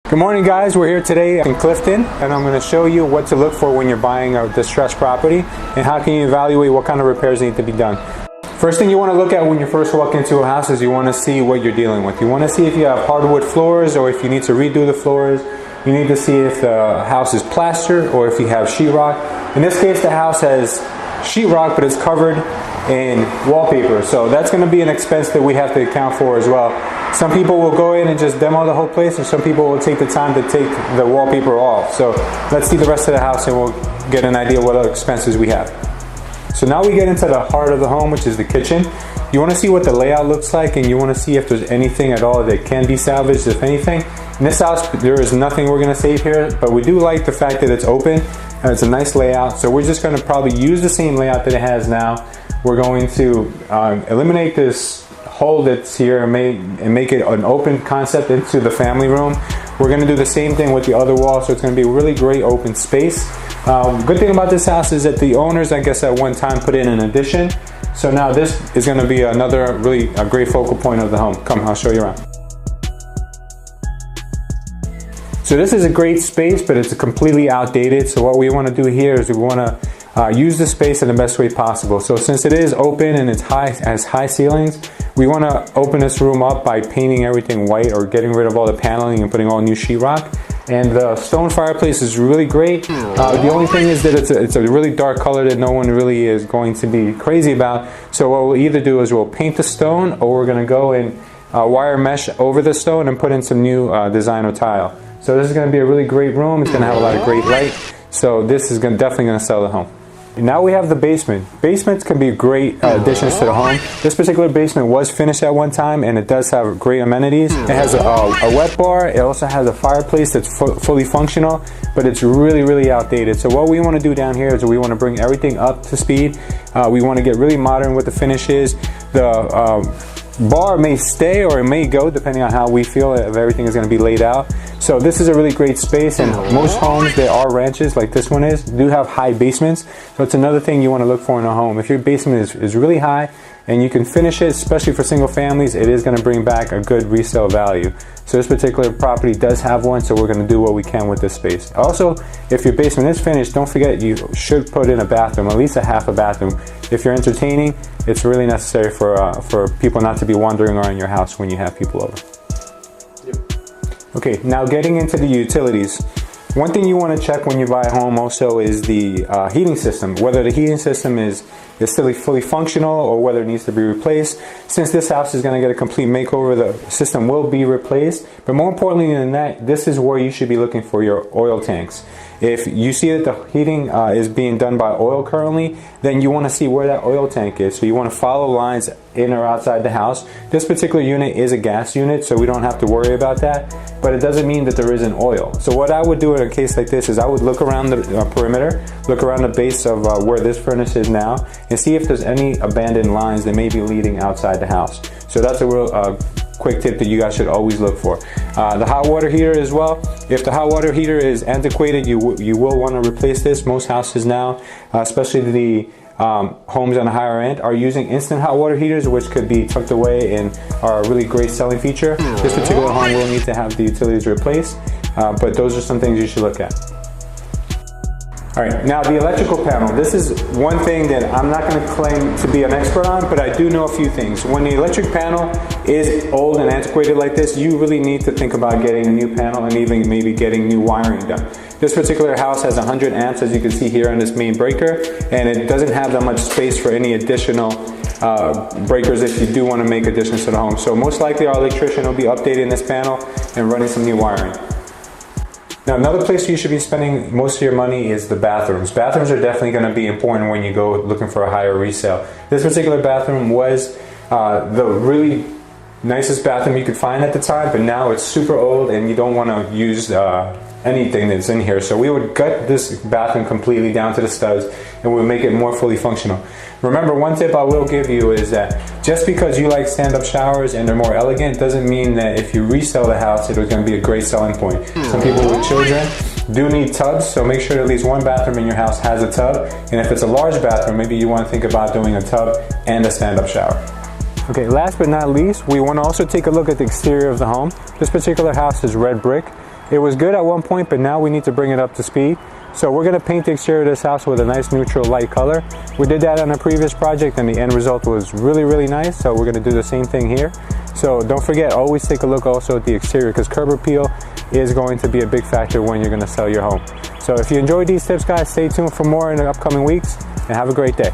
Good morning, guys. We're here today in Clifton, and I'm going to show you what to look for when you're buying a distressed property and how can you evaluate what kind of repairs need to be done. First thing you want to look at when you first walk into a house is you want to see what you're dealing with. You want to see if you have hardwood floors or if you need to redo the floors. You need to see if the house is plastered or if you have sheetrock. In this case, the house has sheetrock, but it's covered in wallpaper. So that's going to be an expense that we have to account for as well. Some people will go in and just demo the whole place, and some people will take the time to take the wallpaper off. So let's see the rest of the house and we'll get an idea what other expenses we have. So now we get into the heart of the home, which is the kitchen. You want to see what the layout looks like, and you want to see if there's anything at all that can be salvaged, if anything. In this house, there is nothing we're going to save here, but we do like the fact that it's open and it's a nice layout. So we're just going to probably use the same layout that it has now. We're going to eliminate this hole that's here and make it an open concept into the family room. We're going to do the same thing with the other wall, so it's going to be a really great open space. Good thing about this house is that the owners, I guess, at one time put in an addition. So now this is going to be another really great focal point of the home. Come, I'll show you around. So this is a great space, but it's completely outdated. So what we want to do here is we want to use the space in the best way possible. So since it is open and it's has high ceilings, we want to open this room up by painting everything white or getting rid of all the paneling and putting all new sheetrock. And the stone fireplace is really great. The only thing is that it's a really dark color that no one really is going to be crazy about. So what we'll either do is we'll paint the stone, or we're going to go and wire mesh over the stone and put in some new designer tile. So this is going to be a really great room. It's going to have a lot of great light. So this is definitely going to sell the home. Now we have the basement. Basements can be great additions to the home. This particular basement was finished at one time, and it does have great amenities. It has a wet bar. It also has a fireplace that's fully functional, but it's really, really outdated. So what we want to do down here is we want to bring everything up to speed. We want to get really modern with the finishes. The bar may stay or it may go depending on how we feel if everything is going to be laid out. So this is a really great space, and most homes that are ranches like this one do have high basements. So it's another thing you want to look for in a home. If your basement is really high and you can finish it, especially for single families, it is going to bring back a good resale value. So this particular property does have one, so we're going to do what we can with this space. Also, if your basement is finished, don't forget you should put in a bathroom, at least a half a bathroom. If you're entertaining, it's really necessary for people not to be wandering around your house when you have people over. Okay, now getting into the utilities. One thing you want to check when you buy a home also is the heating system, whether the heating system is still fully functional or whether it needs to be replaced. Since this house is going to get a complete makeover, the system will be replaced. But more importantly than that, this is where you should be looking for your oil tanks. If you see that the heating is being done by oil currently, then you want to see where that oil tank is. So you want to follow lines in or outside the house. This particular unit is a gas unit, so we don't have to worry about that. But it doesn't mean that there isn't oil. So what I would do in a case like this is I would look around the perimeter, look around the base of where this furnace is now, and see if there's any abandoned lines that may be leading outside the house. So that's a real quick tip that you guys should always look for. The hot water heater as well. If the hot water heater is antiquated, you will want to replace this. Most houses now, especially the homes on the higher end, are using instant hot water heaters, which could be tucked away and are a really great selling feature. This particular home will need to have the utilities replaced, but those are some things you should look at. Alright, now the electrical panel. This is one thing that I'm not going to claim to be an expert on, but I do know a few things. When the electric panel is old and antiquated like this, you really need to think about getting a new panel and even maybe getting new wiring done. This particular house has 100 amps, as you can see here on this main breaker, and it doesn't have that much space for any additional breakers if you do want to make additions to the home. So most likely our electrician will be updating this panel and running some new wiring. Now, another place you should be spending most of your money is the bathrooms. Bathrooms are definitely going to be important when you go looking for a higher resale. This particular bathroom was the really nicest bathroom you could find at the time, but now it's super old and you don't want to use anything that's in here. So we would gut this bathroom completely down to the studs and we'll make it more fully functional. Remember, one tip I will give you is that just because you like stand-up showers and they're more elegant doesn't mean that if you resell the house, it's going to be a great selling point. Some people with children do need tubs, so make sure that at least one bathroom in your house has a tub. And if it's a large bathroom, maybe you want to think about doing a tub and a stand-up shower. Okay, last but not least, we want to also take a look at the exterior of the home. This particular house is red brick. It was good at one point, but now we need to bring it up to speed. So we're gonna paint the exterior of this house with a nice neutral light color. We did that on a previous project and the end result was really, really nice. So we're gonna do the same thing here. So don't forget, always take a look also at the exterior, because curb appeal is going to be a big factor when you're gonna sell your home. So if you enjoyed these tips, guys, stay tuned for more in the upcoming weeks and have a great day.